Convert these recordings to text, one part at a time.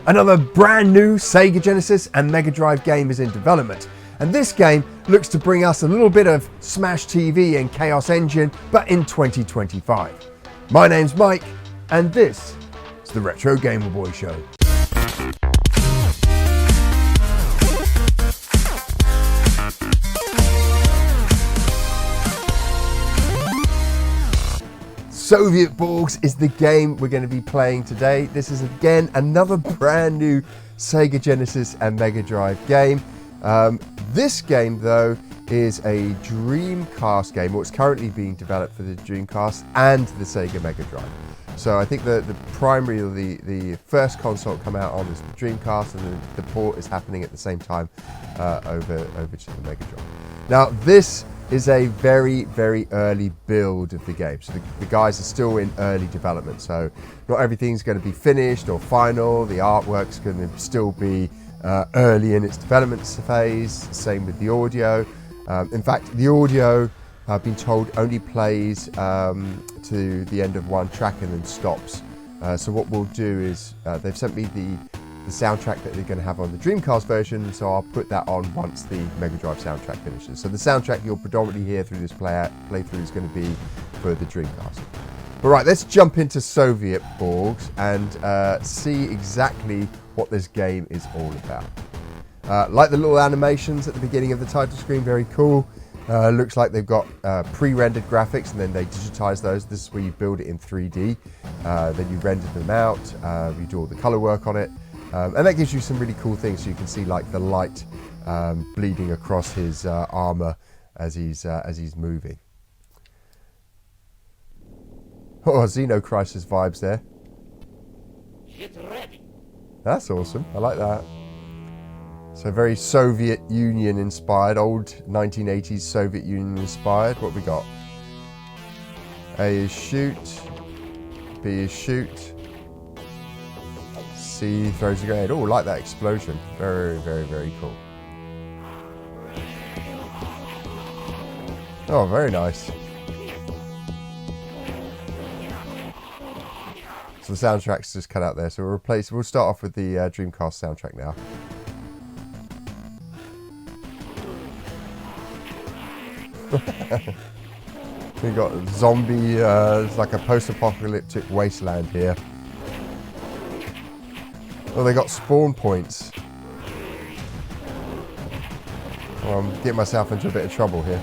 Another brand new Sega Genesis and Mega Drive game is in development, and this game looks to bring us a little bit of Smash TV and Chaos Engine, but in 2025. My name's Mike, and this is the Retro Gamer Boy Show. Sovietborgs is the game we're going to be playing today. This is again another brand new Sega Genesis and Mega Drive game. This game though is a Dreamcast game, or it's currently being developed for the Dreamcast and the Sega Mega Drive. So I think the primary, or the first console to come out on is the Dreamcast, and the port is happening at the same time over to the Mega Drive. Now this is a very, very early build of the game. So the guys are still in early development. So not everything's going to be finished or final. The artwork's going to still be early in its development phase. Same with the audio. In fact, the audio, I've been told, only plays to the end of one track and then stops. So what we'll do is, they've sent me the soundtrack that they're going to have on the Dreamcast version, so I'll put that on once the Mega Drive soundtrack finishes. So the soundtrack you'll predominantly hear through this playthrough is going to be for the Dreamcast. But right, let's jump into Sovietborgs and see exactly what this game is all about. Like the little animations at the beginning of the title screen, very cool. Looks like they've got pre-rendered graphics, and then they digitize those. This is where you build it in 3D. Then you render them out, you do all the color work on it. And that gives you some really cool things. So you can see like the light bleeding across his armor as he's moving. Oh, 𝗵𝗺𝗶𝗴 vibes there. Get ready. That's awesome. I like that. So very Soviet Union inspired, old 1980s Soviet Union inspired. What we got? A is shoot. B is shoot. C throws a grenade. Oh, like that explosion. Very, very, very cool. Oh, very nice. So the soundtrack's just cut out there. So we'll start off with the Dreamcast soundtrack now. We've got zombie, it's like a post-apocalyptic wasteland here. Oh, they got spawn points. Oh, I'm getting myself into a bit of trouble here.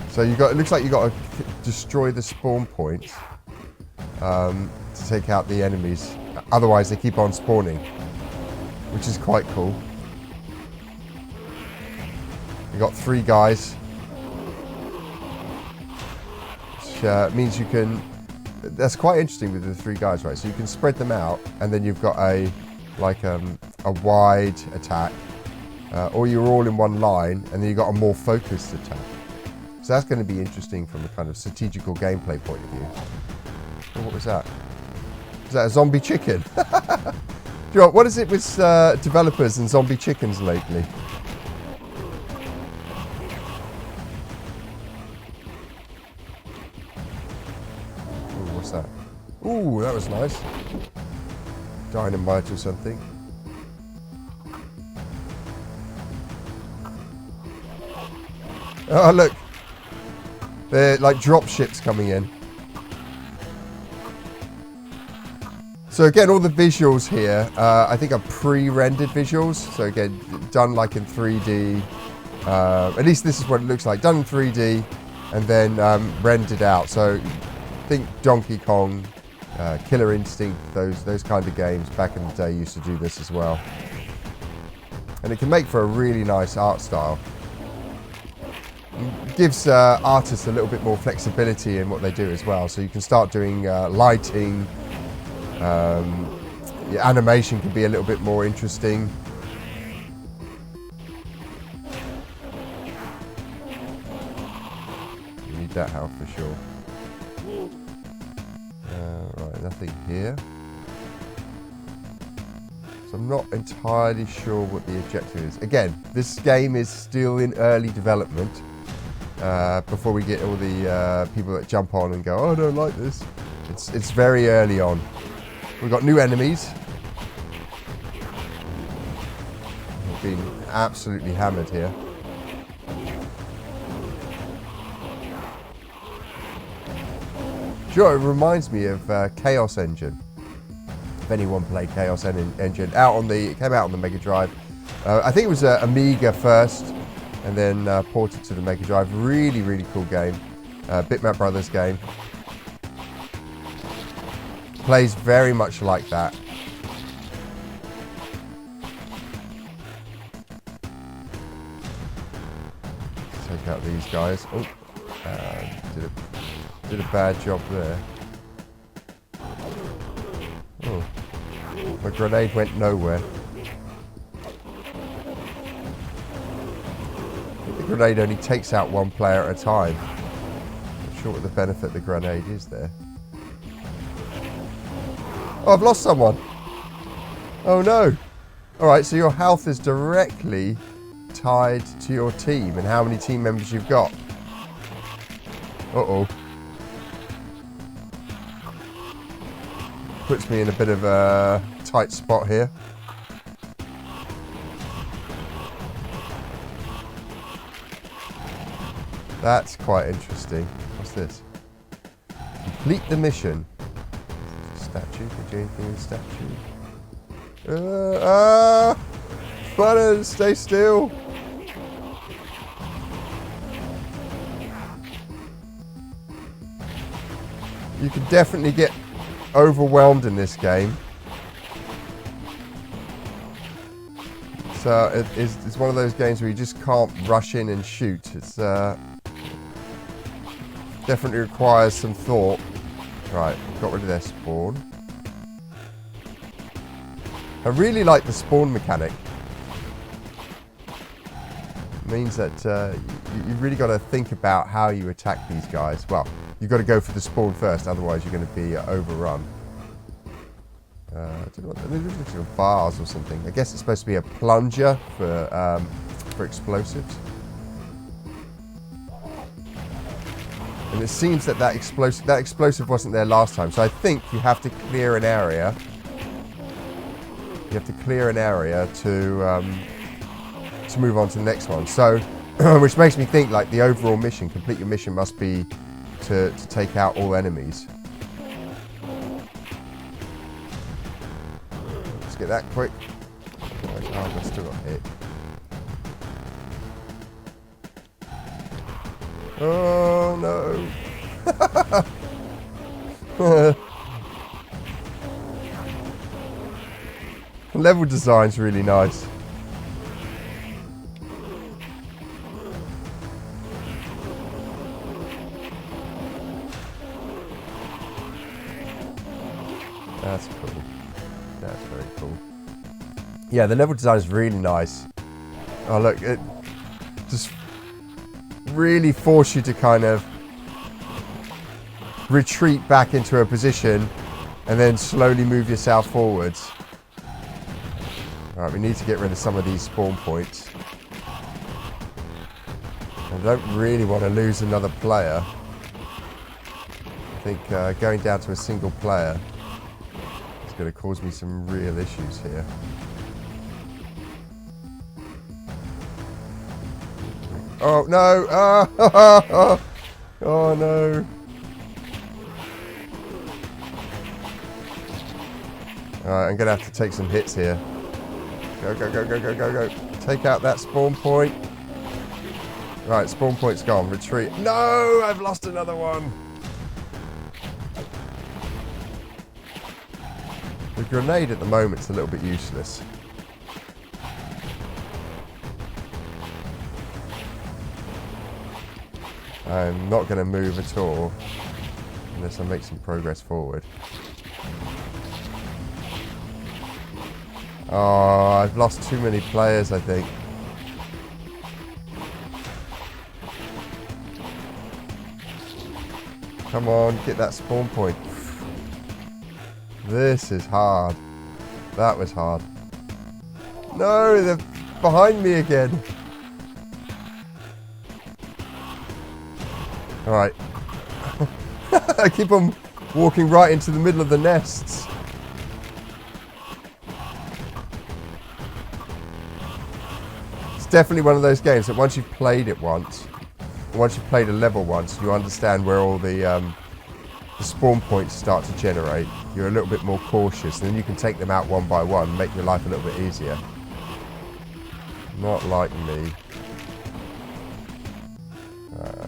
So it looks like you got to destroy the spawn points to take out the enemies. Otherwise, they keep on spawning, which is quite cool. You got 3 guys. Means you can, that's quite interesting with the 3 guys, right? So you can spread them out, and then you've got a wide attack, or you're all in one line, and then you've got a more focused attack. So that's going to be interesting from a kind of strategical gameplay point of view. Oh, what was that? Is that a zombie chicken? You know, what is it with developers and zombie chickens lately? That? Ooh, that was nice. Dynamite or something. Oh, look. They're like drop ships coming in. So again, all the visuals here, I think are pre-rendered visuals. So again, done like in 3D. At least this is what it looks like. Done in 3D and then rendered out. So think Donkey Kong, Killer Instinct, those kind of games back in the day used to do this as well. And it can make for a really nice art style. It gives artists a little bit more flexibility in what they do as well. So you can start doing lighting, animation can be a little bit more interesting. You need that health for sure. Right, nothing here. So I'm not entirely sure what the objective is. Again, this game is still in early development. before we get all the people that jump on and go, oh, I don't like this. It's very early on. We've got new enemies. We've been absolutely hammered here. Sure, it reminds me of Chaos Engine. If anyone played Chaos Engine, it came out on the Mega Drive. I think it was Amiga first, and then ported to the Mega Drive. Really, really cool game. Bitmap Brothers game. Plays very much like that. Take out these guys. Oh, did a bad job there. Oh, my grenade went nowhere. The grenade only takes out one player at a time. Not sure what the benefit of the grenade is there. Oh, I've lost someone. Oh no. Alright, so your health is directly tied to your team and how many team members you've got. Uh-oh. Puts me in a bit of a tight spot here. That's quite interesting. What's this? Complete the mission. Statue. Could you do anything with statue? Buttons, stay still. You can definitely get overwhelmed in this game. So it's one of those games where you just can't rush in and shoot. It's definitely requires some thought. Right, got rid of their spawn. I really like the spawn mechanic. It means that you've really got to think about how you attack these guys. Well, you've got to go for the spawn first, otherwise you're going to be overrun. I don't know what these look like bars or something. I guess it's supposed to be a plunger for explosives. And it seems that that explosive wasn't there last time, so I think you have to clear an area. You have to clear an area to move on to the next one. So, which makes me think like the overall mission, complete your mission, must be to take out all enemies. Let's get that quick. Oh, I still got hit. Oh no! Level design's really nice. That's cool. That's very cool. Yeah, the level design is really nice. Oh look, it just really force you to kind of retreat back into a position and then slowly move yourself forwards. Alright, we need to get rid of some of these spawn points. I don't really want to lose another player. I think going down to a single player is going to cause me some real issues here. Oh no! Oh no! Alright, I'm gonna have to take some hits here. Go, go, go, go, go, go, go. Take out that spawn point. Right, spawn point's gone. Retreat. No! I've lost another one! The grenade at the moment's a little bit useless. I'm not going to move at all unless I make some progress forward. Oh, I've lost too many players, I think. Come on, get that spawn point. This is hard. That was hard. No, they're behind me again. Alright. I keep on walking right into the middle of the nests. It's definitely one of those games that once you've played it once, once you've played a level once, you understand where all the spawn points start to generate. You're a little bit more cautious, and then you can take them out one by one, make your life a little bit easier. Not like me.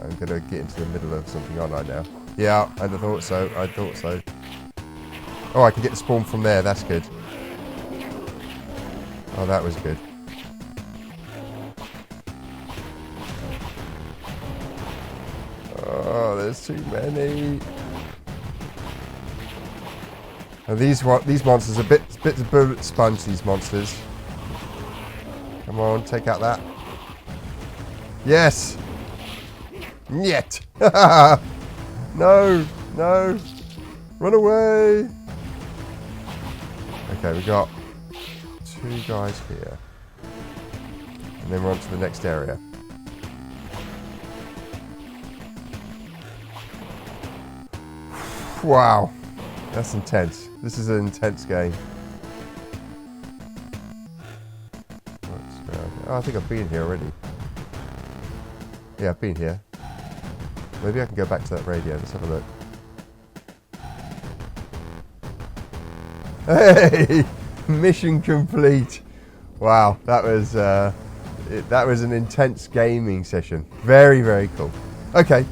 I'm going to get into the middle of something, aren't I now? Yeah, I thought so. I thought so. Oh, I can get the spawn from there. That's good. Oh, that was good. Oh, there's too many. And these monsters are bits of bullet sponge, these monsters. Come on, take out that. Yes! Nyet! No! No! Run away! Okay, we got 2 guys here. And then we're on to the next area. Wow! That's intense. This is an intense game. Oh, I think I've been here already. Yeah, I've been here. Maybe I can go back to that radio. Let's have a look. Hey! Mission complete. Wow, that was an intense gaming session. Very, very cool. Okay,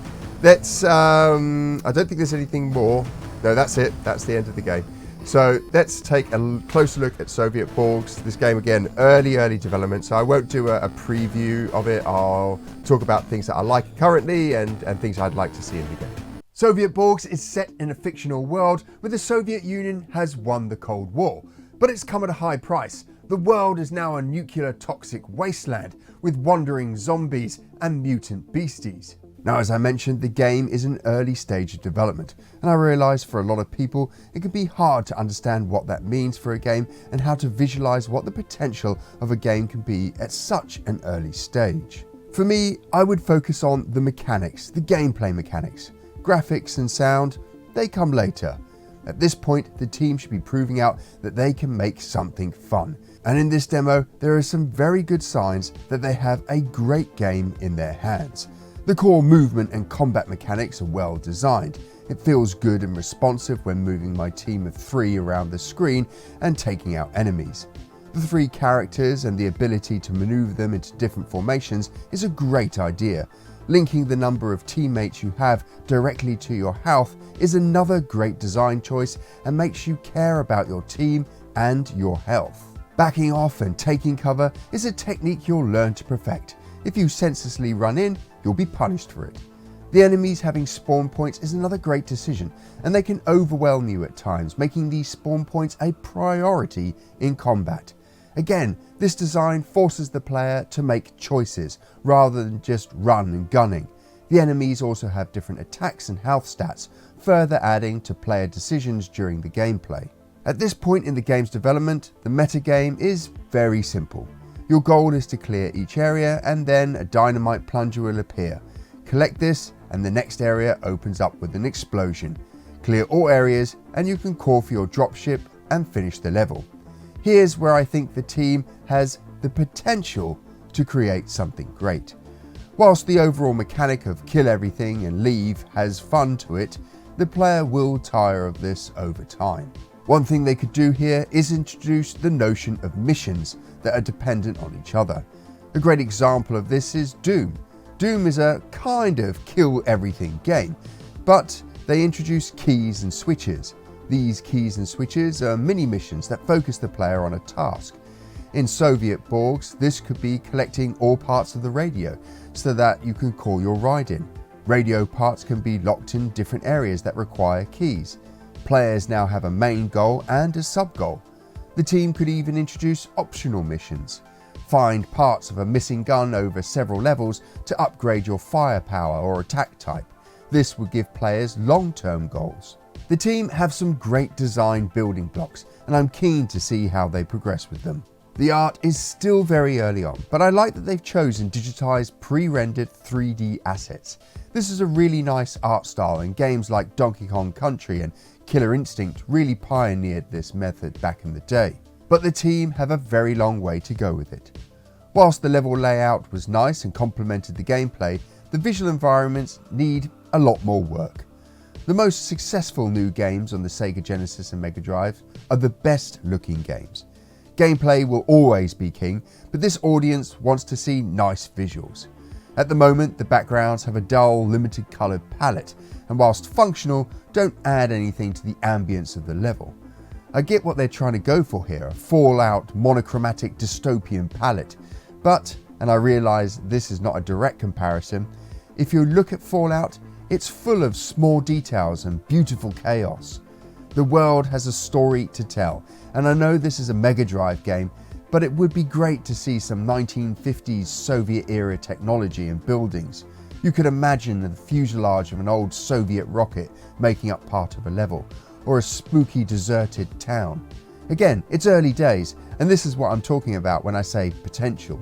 let's. I don't think there's anything more. No, that's it. That's the end of the game. So let's take a closer look at Sovietborgs. This game, again, early development. So I won't do a preview of it. I'll talk about things that I like currently and things I'd like to see in the game. Sovietborgs is set in a fictional world where the Soviet Union has won the Cold War. But it's come at a high price. The world is now a nuclear toxic wasteland with wandering zombies and mutant beasties. Now, as I mentioned, the game is an early stage of development, and I realise for a lot of people it can be hard to understand what that means for a game and how to visualise what the potential of a game can be at such an early stage. For me, I would focus on the mechanics, the gameplay mechanics. Graphics and sound, they come later. At this point, the team should be proving out that they can make something fun. And in this demo, there are some very good signs that they have a great game in their hands. The core movement and combat mechanics are well designed. It feels good and responsive when moving my team of 3 around the screen and taking out enemies. The 3 characters and the ability to maneuver them into different formations is a great idea. Linking the number of teammates you have directly to your health is another great design choice and makes you care about your team and your health. Backing off and taking cover is a technique you'll learn to perfect. If you senselessly run in, you'll be punished for it. The enemies having spawn points is another great decision, and they can overwhelm you at times, making these spawn points a priority in combat. Again, this design forces the player to make choices rather than just run and gunning. The enemies also have different attacks and health stats, further adding to player decisions during the gameplay. At this point in the game's development, the metagame is very simple. Your goal is to clear each area and then a dynamite plunger will appear. Collect this and the next area opens up with an explosion. Clear all areas and you can call for your dropship and finish the level. Here's where I think the team has the potential to create something great. Whilst the overall mechanic of kill everything and leave has fun to it, the player will tire of this over time. One thing they could do here is introduce the notion of missions that are dependent on each other. A great example of this is Doom. Doom is a kind of kill everything game, but they introduce keys and switches. These keys and switches are mini missions that focus the player on a task. In Sovietborgs, this could be collecting all parts of the radio so that you can call your ride in. Radio parts can be locked in different areas that require keys. Players now have a main goal and a sub-goal. The team could even introduce optional missions. Find parts of a missing gun over several levels to upgrade your firepower or attack type. This would give players long-term goals. The team have some great design building blocks, and I'm keen to see how they progress with them. The art is still very early on, but I like that they've chosen digitized pre-rendered 3D assets. This is a really nice art style, and games like Donkey Kong Country and Killer Instinct really pioneered this method back in the day. But the team have a very long way to go with it. Whilst the level layout was nice and complemented the gameplay, the visual environments need a lot more work. The most successful new games on the Sega Genesis and Mega Drive are the best looking games. Gameplay will always be king, but this audience wants to see nice visuals. At the moment, the backgrounds have a dull, limited coloured palette, and whilst functional, don't add anything to the ambience of the level. I get what they're trying to go for here, a Fallout monochromatic dystopian palette, but, and I realise this is not a direct comparison, if you look at Fallout, it's full of small details and beautiful chaos. The world has a story to tell, and I know this is a Mega Drive game, but it would be great to see some 1950s Soviet era technology and buildings. You could imagine the fuselage of an old Soviet rocket making up part of a level, or a spooky deserted town. Again, it's early days, and this is what I'm talking about when I say potential.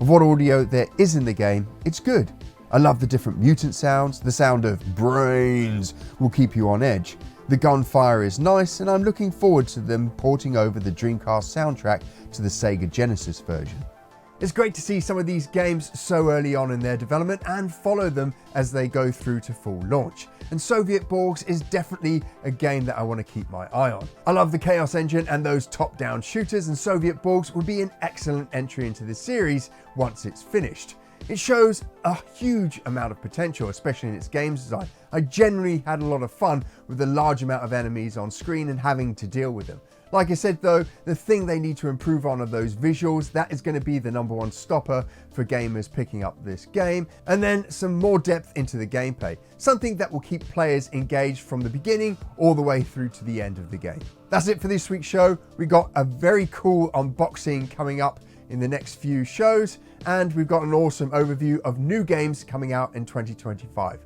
Of what audio there is in the game, it's good. I love the different mutant sounds, the sound of brains will keep you on edge. The gunfire is nice, and I'm looking forward to them porting over the Dreamcast soundtrack to the Sega Genesis version. It's great to see some of these games so early on in their development and follow them as they go through to full launch. And Sovietborgs is definitely a game that I want to keep my eye on. I love the Chaos engine and those top-down shooters, and Sovietborgs would be an excellent entry into the series once it's finished. It shows a huge amount of potential, especially in its games design. I generally had a lot of fun with the large amount of enemies on screen and having to deal with them. Like I said though, the thing they need to improve on are those visuals. That is going to be the #1 stopper for gamers picking up this game. And then some more depth into the gameplay. Something that will keep players engaged from the beginning all the way through to the end of the game. That's it for this week's show. We got a very cool unboxing coming up in the next few shows, and we've got an awesome overview of new games coming out in 2025.